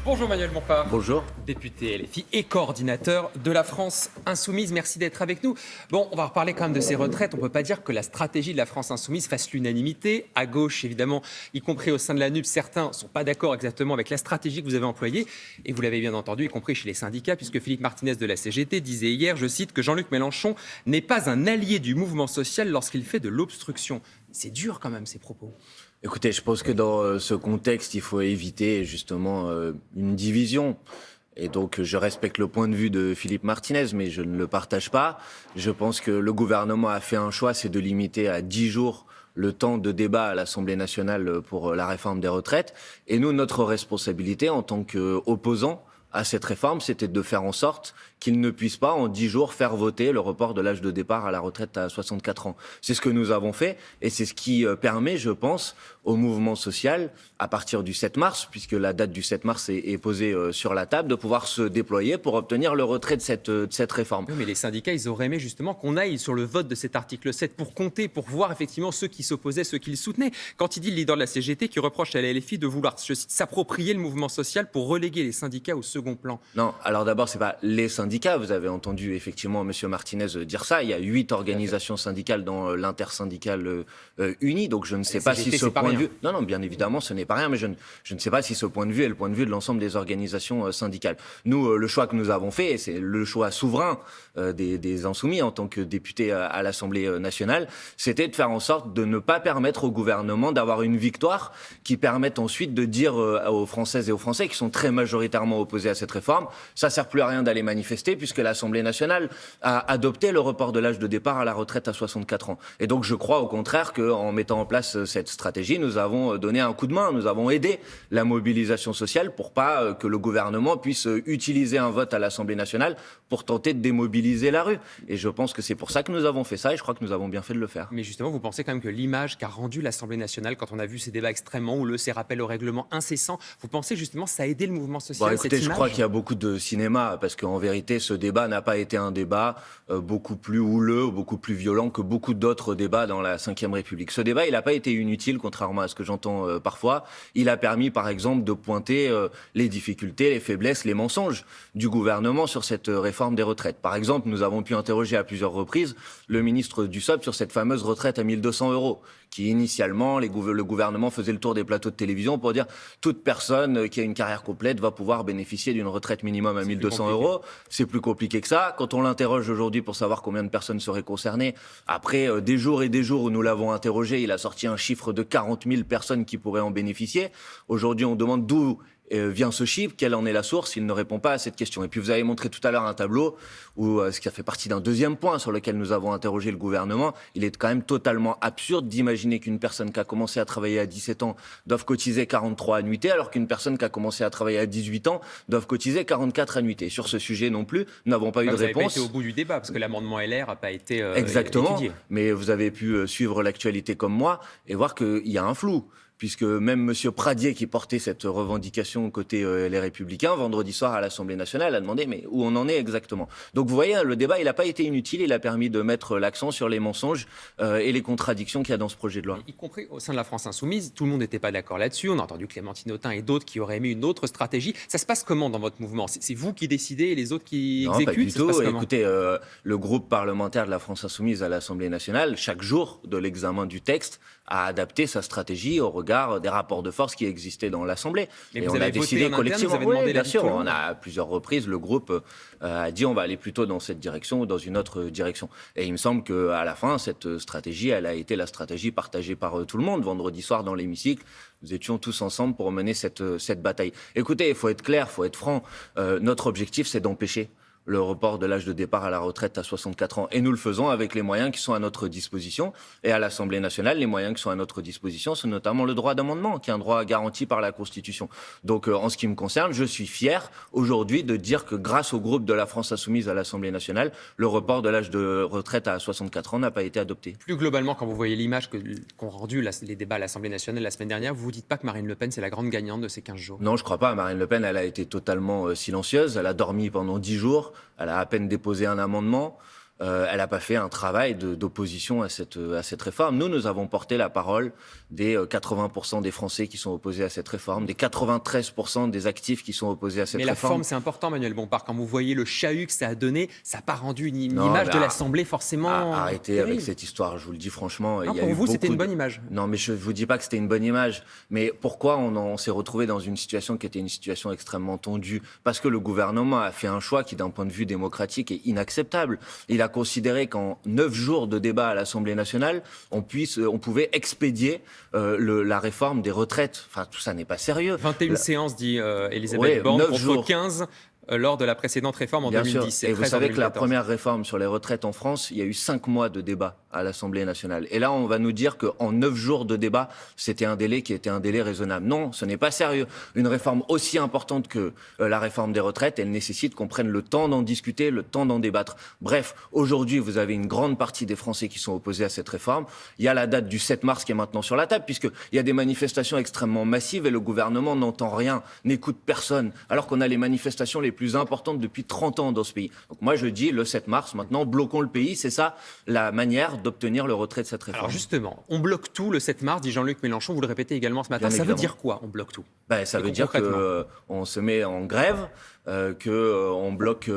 Bonjour Manuel Bompard. Bonjour. Député LFI et coordinateur de la France Insoumise. Merci d'être avec nous. Bon, on va reparler quand même de ces retraites. On ne peut pas dire que la stratégie de la France Insoumise fasse l'unanimité. À gauche, évidemment, y compris au sein de la NUP, certains ne sont pas d'accord exactement avec la stratégie que vous avez employée. Et vous l'avez bien entendu, y compris chez les syndicats, puisque Philippe Martinez de la CGT disait hier, je cite, que Jean-Luc Mélenchon n'est pas un allié du mouvement social lorsqu'il fait de l'obstruction. C'est dur quand même ces propos. Écoutez, je pense que dans ce contexte, il faut éviter justement une division. Et donc, je respecte le point de vue de Philippe Martinez, mais je ne le partage pas. Je pense que le gouvernement a fait un choix, c'est de limiter à 10 jours le temps de débat à l'Assemblée nationale pour la réforme des retraites. Et nous, notre responsabilité en tant qu'opposants à cette réforme, c'était de faire en sorte qu'ils ne puissent pas, en 10 jours, faire voter le report de l'âge de départ à la retraite à 64 ans. C'est ce que nous avons fait et c'est ce qui permet, je pense, au mouvement social, à partir du 7 mars, puisque la date du 7 mars est posée sur la table, de pouvoir se déployer pour obtenir le retrait de cette réforme. Oui, mais les syndicats, ils auraient aimé justement qu'on aille sur le vote de cet article 7 pour compter, pour voir effectivement ceux qui s'opposaient, ceux qui le soutenaient. Quand il dit le leader de la CGT qui reproche à la LFI de vouloir, je cite, s'approprier le mouvement social pour reléguer les syndicats au second plan. Non, alors d'abord, c'est pas les syndicats. Vous avez entendu effectivement M. Martinez dire ça. Il y a 8 organisations syndicales dans l'intersyndicale unie. Donc je ne sais pas si ce point de vue... Non, bien évidemment, ce n'est pas rien, mais je ne sais pas si ce point de vue est le point de vue de l'ensemble des organisations syndicales. Nous, le choix que nous avons fait, et c'est le choix souverain des Insoumis en tant que députés à l'Assemblée nationale, c'était de faire en sorte de ne pas permettre au gouvernement d'avoir une victoire qui permette ensuite de dire aux Françaises et aux Français qui sont très majoritairement opposés à cette réforme, ça ne sert plus à rien d'aller manifester puisque l'Assemblée nationale a adopté le report de l'âge de départ à la retraite à 64 ans. Et donc je crois au contraire qu'en mettant en place cette stratégie, nous avons donné un coup de main, nous avons aidé la mobilisation sociale pour pas que le gouvernement puisse utiliser un vote à l'Assemblée nationale pour tenter de démobiliser la rue. Et je pense que c'est pour ça que nous avons fait ça et je crois que nous avons bien fait de le faire. Mais justement, vous pensez quand même que l'image qu'a rendue l'Assemblée nationale quand on a vu ces débats extrêmement houleux, ces rappels au règlement incessants, vous pensez justement que ça a aidé le mouvement social? Écoutez, je crois qu'il y a beaucoup de cinéma parce qu'en vérité, ce débat n'a pas été un débat beaucoup plus houleux, beaucoup plus violent que beaucoup d'autres débats dans la Ve République. Ce débat, il n'a pas été inutile, contrairement à ce que j'entends parfois. Il a permis, par exemple, de pointer les difficultés, les faiblesses, les mensonges du gouvernement sur cette réforme des retraites. Par exemple, nous avons pu interroger à plusieurs reprises le ministre Dussopt sur cette fameuse retraite à 1 200 €, qui initialement, le gouvernement faisait le tour des plateaux de télévision pour dire toute personne qui a une carrière complète va pouvoir bénéficier d'une retraite minimum à 1 200 €. C'est plus compliqué que ça. Quand on l'interroge aujourd'hui pour savoir combien de personnes seraient concernées, après des jours et des jours où nous l'avons interrogé, il a sorti un chiffre de 40 000 personnes qui pourraient en bénéficier. Aujourd'hui, on demande d'où vient ce chiffre, quelle en est la source, il ne répond pas à cette question. Et puis vous avez montré tout à l'heure un tableau où ce qui a fait partie d'un deuxième point sur lequel nous avons interrogé le gouvernement, il est quand même totalement absurde d'imaginer qu'une personne qui a commencé à travailler à 17 ans doive cotiser 43 annuités, alors qu'une personne qui a commencé à travailler à 18 ans doive cotiser 44 annuités. Sur ce sujet non plus, nous n'avons pas eu de réponse. Vous n'avez pas été au bout du débat, parce que l'amendement LR n'a pas été Exactement, étudié. Mais vous avez pu suivre l'actualité comme moi et voir qu'il y a un flou. Puisque même M. Pradier, qui portait cette revendication côté les Républicains, vendredi soir à l'Assemblée nationale, a demandé mais où on en est exactement. Donc vous voyez, le débat, il n'a pas été inutile, il a permis de mettre l'accent sur les mensonges et les contradictions qu'il y a dans ce projet de loi. Y compris au sein de la France Insoumise, tout le monde n'était pas d'accord là-dessus. On a entendu Clémentine Autain et d'autres qui auraient aimé une autre stratégie. Ça se passe comment dans votre mouvement? C'est vous qui décidez et les autres qui exécutent? Non, pas du tout. Ça se passe Écoutez, le groupe parlementaire de la France Insoumise à l'Assemblée nationale, chaque jour de l'examen du texte, a adapté sa stratégie au regard des rapports de force qui existaient dans l'Assemblée. Et on a décidé collectivement. Oui, bien sûr, on a à plusieurs reprises, le groupe a dit on va aller plutôt dans cette direction ou dans une autre direction. Et il me semble qu'à la fin, cette stratégie, elle a été la stratégie partagée par tout le monde. Vendredi soir, dans l'hémicycle, nous étions tous ensemble pour mener cette bataille. Écoutez, il faut être clair, il faut être franc. Notre objectif, c'est d'empêcher le report de l'âge de départ à la retraite à 64 ans. Et nous le faisons avec les moyens qui sont à notre disposition. Et à l'Assemblée nationale, les moyens qui sont à notre disposition, c'est notamment le droit d'amendement, qui est un droit garanti par la Constitution. Donc, en ce qui me concerne, je suis fier aujourd'hui de dire que grâce au groupe de la France Insoumise à l'Assemblée nationale, le report de l'âge de retraite à 64 ans n'a pas été adopté. Plus globalement, quand vous voyez l'image qu'ont rendu les débats à l'Assemblée nationale la semaine dernière, vous ne vous dites pas que Marine Le Pen, c'est la grande gagnante de ces 15 jours? Non, je ne crois pas. Marine Le Pen, elle a été totalement silencieuse. Elle a dormi pendant 10 jours. Elle a à peine déposé un amendement. elle n'a pas fait un travail d'opposition à cette réforme. Nous avons porté la parole des 80% des Français qui sont opposés à cette réforme, des 93% des actifs qui sont opposés à cette réforme. Mais la forme, c'est important, Manuel Bompard. Quand vous voyez le chahut que ça a donné, ça n'a pas rendu une image de l'Assemblée forcément arrêtez terrible. avec cette histoire, je vous le dis franchement. Non, pour vous, c'était une bonne image. Non, mais je ne vous dis pas que c'était une bonne image. Mais pourquoi on s'est retrouvé dans une situation qui était une situation extrêmement tendue? Parce que le gouvernement a fait un choix qui, d'un point de vue démocratique, est inacceptable. Il a considéré qu'en 9 jours de débat à l'Assemblée nationale, on pouvait expédier la réforme des retraites. Enfin, tout ça n'est pas sérieux. 21 séances, dit Elisabeth Borne, contre jours. 15 lors de la précédente réforme en Bien 2010. sûr. Et vous savez que la première réforme sur les retraites en France, il y a eu 5 mois de débat à l'Assemblée nationale. Et là, on va nous dire qu'en 9 jours de débat, c'était un délai qui était un délai raisonnable. Non, ce n'est pas sérieux. Une réforme aussi importante que la réforme des retraites, elle nécessite qu'on prenne le temps d'en discuter, le temps d'en débattre. Bref, aujourd'hui, vous avez une grande partie des Français qui sont opposés à cette réforme. Il y a la date du 7 mars qui est maintenant sur la table, puisqu'il y a des manifestations extrêmement massives et le gouvernement n'entend rien, n'écoute personne, alors qu'on a les manifestations les plus importantes depuis 30 ans dans ce pays. Donc moi, je dis le 7 mars, maintenant, bloquons le pays. C'est ça la manière d'obtenir le retrait de cette réforme. Alors justement, on bloque tout le 7 mars, dit Jean-Luc Mélenchon, vous le répétez également ce matin. Ça veut dire quoi, on bloque tout? Ça veut dire qu'on se met en grève, qu'on bloque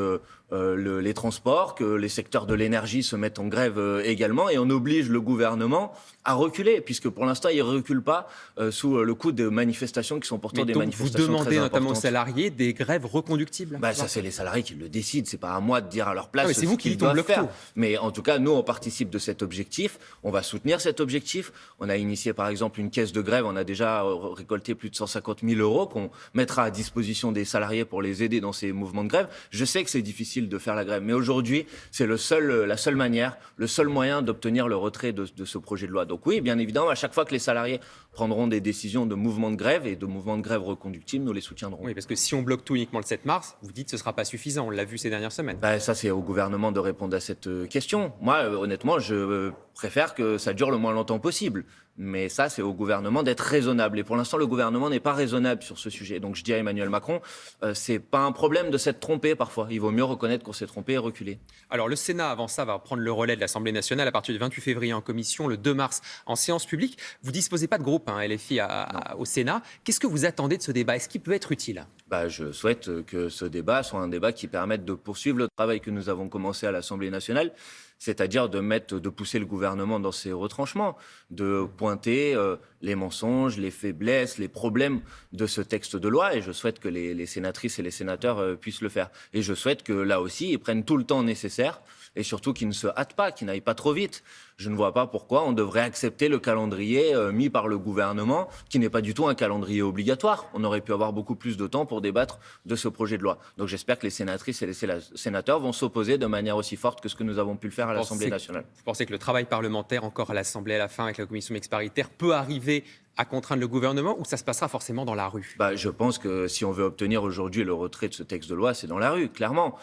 les transports, que les secteurs de l'énergie se mettent en grève également, et on oblige le gouvernement à reculer, puisque pour l'instant, il ne recule pas sous le coup de manifestations qui sont pourtant des manifestations très importantes. Vous demandez notamment aux salariés des grèves reconductibles? Ça, c'est les salariés qui le décident. C'est pas à moi de dire à leur place c'est vous qui doivent faire. Mais en tout cas, nous, on participe de cet objectif. On va soutenir cet objectif. On a initié, par exemple, une caisse de grève. On a déjà récolté plus de 150 000 € qu'on mettra à disposition des salariés pour les aider dans ces mouvements de grève. Je sais que c'est difficile de faire la grève, mais aujourd'hui, c'est la seule manière, le seul moyen d'obtenir le retrait de ce projet de loi. Donc oui, bien évidemment, à chaque fois que les salariés prendront des décisions de mouvements de grève et de mouvements de grève reconductibles, nous les soutiendrons. Oui, parce que si on bloque tout uniquement le 7 mars, vous dites que ce ne sera pas suffisant. On l'a vu ces dernières semaines. Ça, c'est au gouvernement de répondre à cette question. Moi, honnêtement, je préfère que ça dure le moins longtemps possible. Mais ça, c'est au gouvernement d'être raisonnable. Et pour l'instant, le gouvernement n'est pas raisonnable sur ce sujet. Donc je dis à Emmanuel Macron, c'est pas un problème de s'être trompé parfois. Il vaut mieux reconnaître qu'on s'est trompé et reculer. Alors le Sénat, avant ça, va prendre le relais de l'Assemblée nationale à partir du 28 février en commission, le 2 mars en séance publique. Vous ne disposez pas de groupe LFI au Sénat. Qu'est-ce que vous attendez de ce débat? Est-ce qu'il peut être utile? Je souhaite que ce débat soit un débat qui permette de poursuivre le travail que nous avons commencé à l'Assemblée nationale, c'est-à-dire de pousser le gouvernement dans ses retranchements, de pointer les mensonges, les faiblesses, les problèmes de ce texte de loi. Et je souhaite que les sénatrices et les sénateurs puissent le faire. Et je souhaite que là aussi, ils prennent tout le temps nécessaire et surtout qu'ils ne se hâtent pas, qu'ils n'aillent pas trop vite. Je ne vois pas pourquoi on devrait accepter le calendrier mis par le gouvernement, qui n'est pas du tout un calendrier obligatoire. On aurait pu avoir beaucoup plus de temps pour débattre de ce projet de loi. Donc j'espère que les sénatrices et les sénateurs vont s'opposer de manière aussi forte que ce que nous avons pu le faire à l'Assemblée nationale. Vous pensez que le travail parlementaire, encore à l'Assemblée à la fin, avec la commission mixte paritaire, peut arriver à contraindre le gouvernement, ou ça se passera forcément dans la rue? Je pense que si on veut obtenir aujourd'hui le retrait de ce texte de loi, c'est dans la rue, clairement.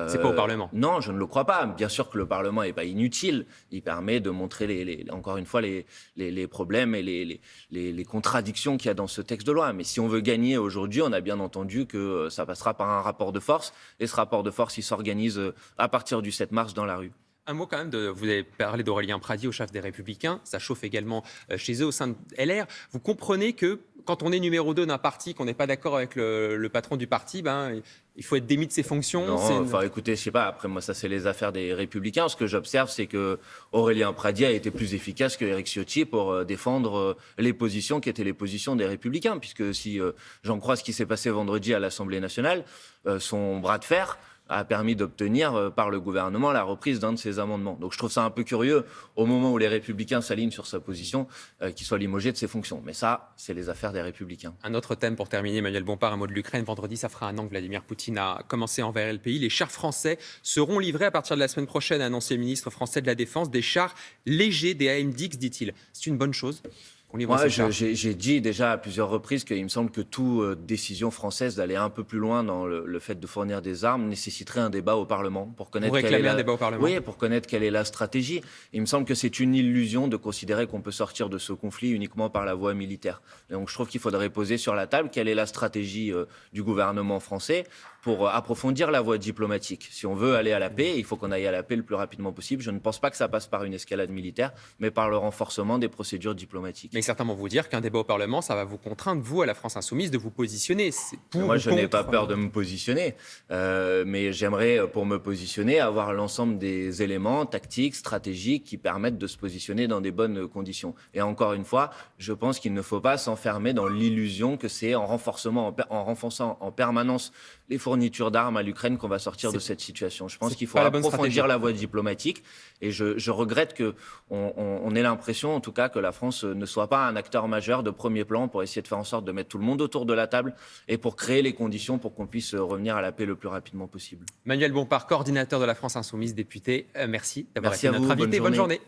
C'est pas au Parlement? Non, je ne le crois pas. Bien sûr que le Parlement n'est pas inutile. Il permet de montrer, encore une fois, les problèmes et les contradictions qu'il y a dans ce texte de loi. Mais si on veut gagner aujourd'hui, on a bien entendu que ça passera par un rapport de force. Et ce rapport de force, il s'organise à partir du 7 mars dans la rue. Un mot quand même, vous avez parlé d'Aurélien Pradier au chef des Républicains, ça chauffe également chez eux au sein de LR. Vous comprenez que quand on est numéro 2 d'un parti, qu'on n'est pas d'accord avec le patron du parti, il faut être démis de ses fonctions? Non, écoutez, je sais pas, après moi ça c'est les affaires des Républicains. Ce que j'observe, c'est que Aurélien Pradier a été plus efficace que Éric Ciotti pour défendre les positions qui étaient les positions des Républicains, puisque si j'en crois ce qui s'est passé vendredi à l'Assemblée nationale, son bras de fer a permis d'obtenir par le gouvernement la reprise d'un de ses amendements. Donc je trouve ça un peu curieux, au moment où les Républicains s'alignent sur sa position, qu'il soit limogé de ses fonctions. Mais ça, c'est les affaires des Républicains. Un autre thème pour terminer, Emmanuel Bompard, un mot de l'Ukraine. Vendredi, ça fera un an que Vladimir Poutine a commencé à envahir le pays. Les chars français seront livrés à partir de la semaine prochaine, a annoncé le ministre français de la Défense. Des chars légers, des AMX, dit-il. C'est une bonne chose? qu'on livre Moi, cette charge. j'ai dit déjà à plusieurs reprises qu'il me semble que toute décision française d'aller un peu plus loin dans le fait de fournir des armes nécessiterait un débat au Parlement pour Vous connaître quelle est réclamez un la... débat au Parlement? Oui, pour connaître quelle est la stratégie. Il me semble que c'est une illusion de considérer qu'on peut sortir de ce conflit uniquement par la voie militaire. Et donc je trouve qu'il faudrait poser sur la table quelle est la stratégie du gouvernement français pour approfondir la voie diplomatique. Si on veut aller à la paix, il faut qu'on aille à la paix le plus rapidement possible. Je ne pense pas que ça passe par une escalade militaire, mais par le renforcement des procédures diplomatiques. Mais certains vont vous dire qu'un débat au Parlement, ça va vous contraindre, vous, à la France Insoumise, de vous positionner. C'est pour Moi, ou je n'ai contre. pas peur de me positionner, mais j'aimerais, pour me positionner, avoir l'ensemble des éléments tactiques, stratégiques qui permettent de se positionner dans des bonnes conditions. Et encore une fois, je pense qu'il ne faut pas s'enfermer dans l'illusion que c'est en renforçant en permanence les fournitures d'armes à l'Ukraine qu'on va sortir de cette situation. Je pense qu'il faut pas la bonne approfondir stratégie. la voie diplomatique et je regrette qu'on ait l'impression, en tout cas, que la France ne soit pas un acteur majeur de premier plan pour essayer de faire en sorte de mettre tout le monde autour de la table et pour créer les conditions pour qu'on puisse revenir à la paix le plus rapidement possible. Manuel Bompard, coordinateur de la France Insoumise, député, merci d'avoir Merci été à notre vous, invité. bonne Bonne journée. journée.